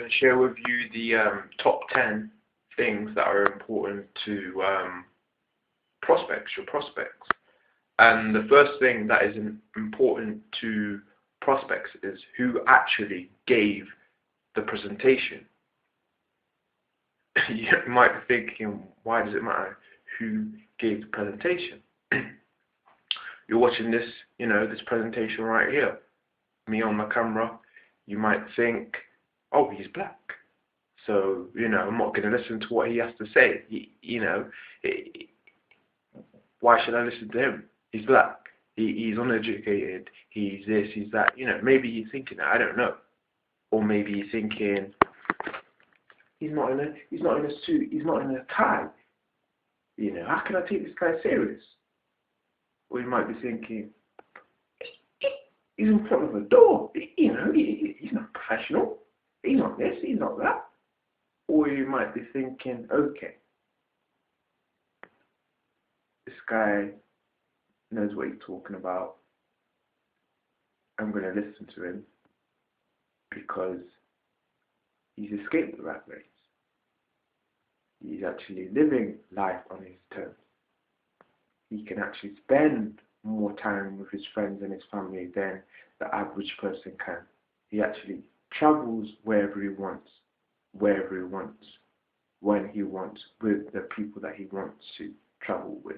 going to share with you the top 10 things that are important to your prospects. And the first thing that is important to prospects is who actually gave the presentation. You might be thinking, why does it matter who gave the presentation? You're watching this, this presentation right here, me on my camera. You might think, oh, he's black, so I'm not going to listen to what he has to say. Why should I listen to him? He's black. He's uneducated. He's this. He's that. Maybe you're thinking that. I don't know. Or maybe you're thinking, he's not in a suit. He's not in a tie. How can I take this guy serious? Or you might be thinking, he's in front of a door. He's not professional. He's not this. He's not that. Or you might be thinking, okay, this guy knows what he's talking about. I'm going to listen to him because he's escaped the rat race. He's actually living life on his terms. He can actually spend more time with his friends and his family than the average person can. He actually travels wherever he wants, when he wants, with the people that he wants to travel with.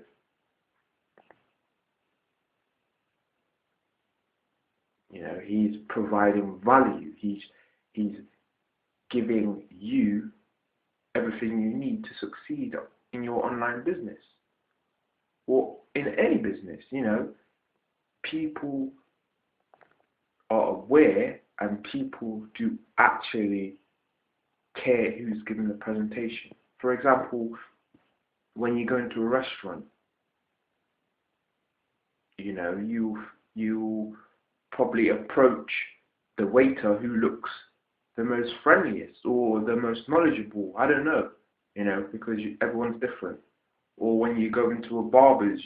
He's providing value. He's giving you everything you need to succeed in your online business or in any business. People are aware and people do actually care who's giving the presentation. For example, when you go into a restaurant, you probably approach the waiter who looks the most friendliest or the most knowledgeable. I don't know, because everyone's different. Or when you go into a barber's,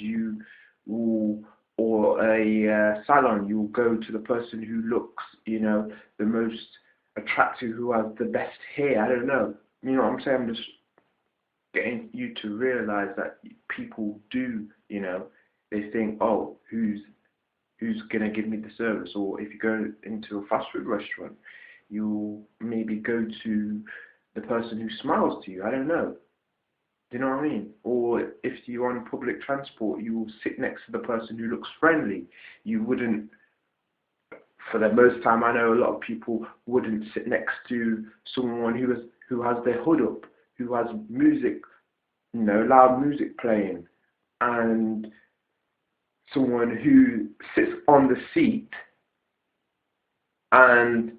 or a salon, you'll go to the person who looks, the most attractive, who has the best hair. I don't know. You know what I'm saying? I'm just getting you to realize that people do, they think, oh, who's going to give me the service? Or if you go into a fast food restaurant, you'll maybe go to the person who smiles to you. I don't know. Do you know what I mean? Or if you're on public transport, you will sit next to the person who looks friendly. You wouldn't, for the most time, I know a lot of people wouldn't sit next to someone who has their hood up, who has music, loud music playing, and someone who sits on the seat and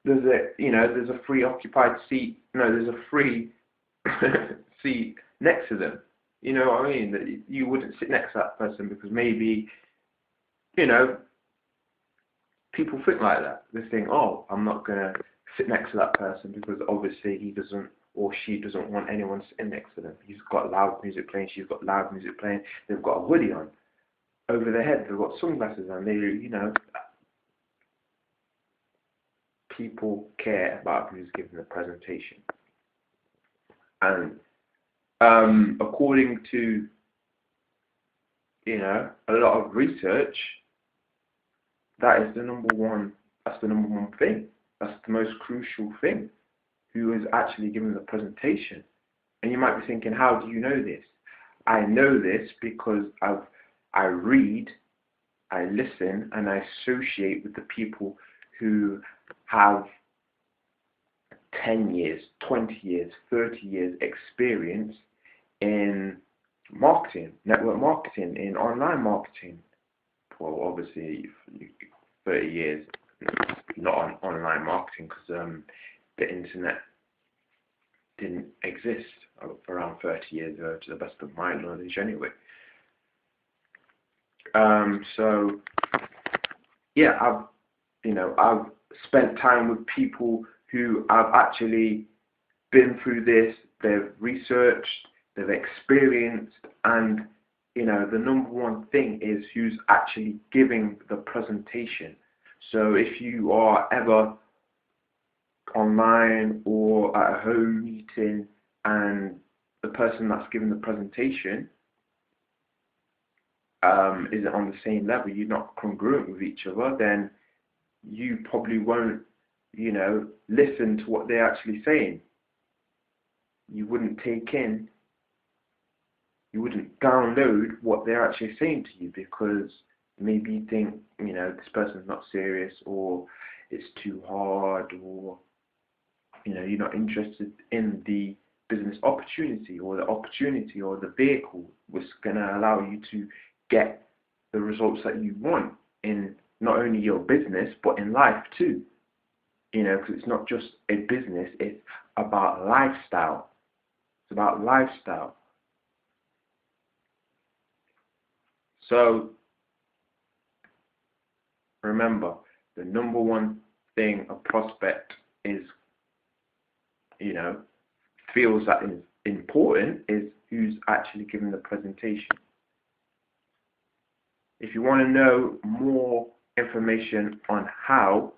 there's a free occupied seat. No, there's a free seat next to them. You know what I mean? That you wouldn't sit next to that person because maybe, people think like that. They think, oh, I'm not going to sit next to that person because obviously he doesn't or she doesn't want anyone sitting next to them. He's got loud music playing, she's got loud music playing, they've got a hoodie on over their head, they've got sunglasses on, people care about who's giving the presentation. And according to a lot of research, that's the number one thing. That's the most crucial thing. Who is actually giving the presentation? And you might be thinking, how do you know this? I know this because I read, I listen, and I associate with the people who have 10 years, 20 years, 30 years experience in marketing, network marketing, in online marketing. Well, obviously, 30 years, not on online marketing, because the internet didn't exist around 30 years ago, to the best of my knowledge anyway. So yeah, I've spent time with people who have actually been through this. They've researched, they've experienced, and the number one thing is who's actually giving the presentation. So if you are ever online or at a home meeting, and the person that's giving the presentation isn't on the same level, you're not congruent with each other, then you probably won't, listen to what they're actually saying. You wouldn't download what they're actually saying to you, because maybe you think, this person's not serious, or it's too hard, or, you're not interested in the business opportunity, or the vehicle was going to allow you to get the results that you want in not only your business, but in life too. Because it's not just a business, it's about lifestyle. It's about lifestyle. So remember, the number one thing a prospect is, feels that is important is who's actually giving the presentation. If you want to know more information on how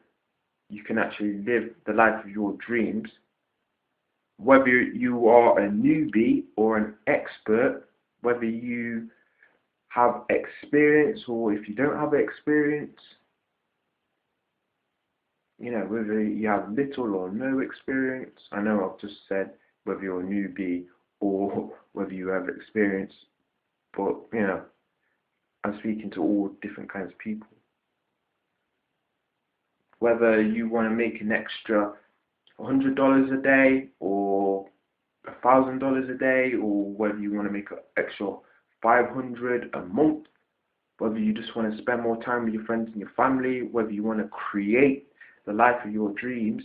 you can actually live the life of your dreams, whether you are a newbie or an expert, whether you have experience or if you don't have experience, whether you have little or no experience. I know I've just said whether you're a newbie or whether you have experience, but I'm speaking to all different kinds of people. Whether you want to make an extra $100 a day or $1,000 a day, or whether you want to make an extra $500 a month, whether you just want to spend more time with your friends and your family, whether you want to create the life of your dreams,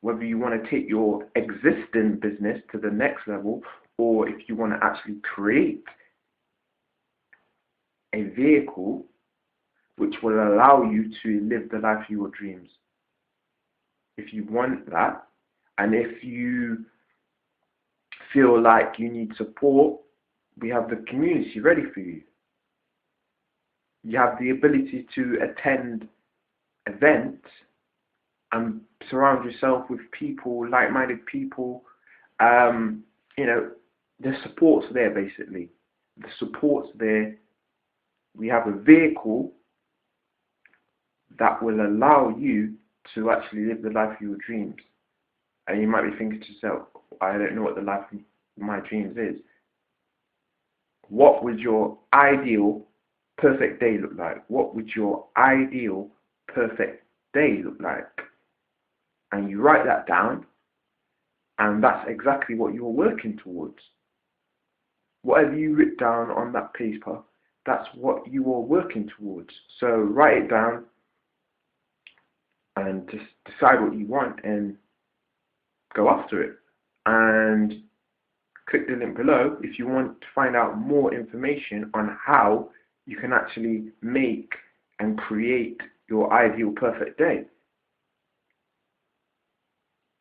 whether you want to take your existing business to the next level, or if you want to actually create a vehicle which will allow you to live the life of your dreams. If you want that, and if you feel like you need support, we have the community ready for you. You have the ability to attend events and surround yourself with people, like-minded people. The support's there, basically. The support's there. We have a vehicle that will allow you to actually live the life of your dreams. And you might be thinking to yourself, I don't know what the life of my dreams is. What would your ideal perfect day look like? What would your ideal perfect day look like? And you write that down, and that's exactly what you're working towards. Whatever you write down on that paper, that's what you are working towards. So write it down and just decide what you want and go after it. And click the link below if you want to find out more information on how you can actually make and create your ideal perfect day.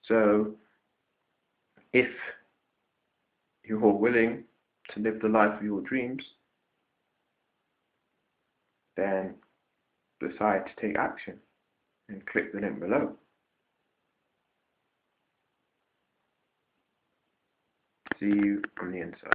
So if you're willing to live the life of your dreams, then decide to take action and click the link below. See you on the inside.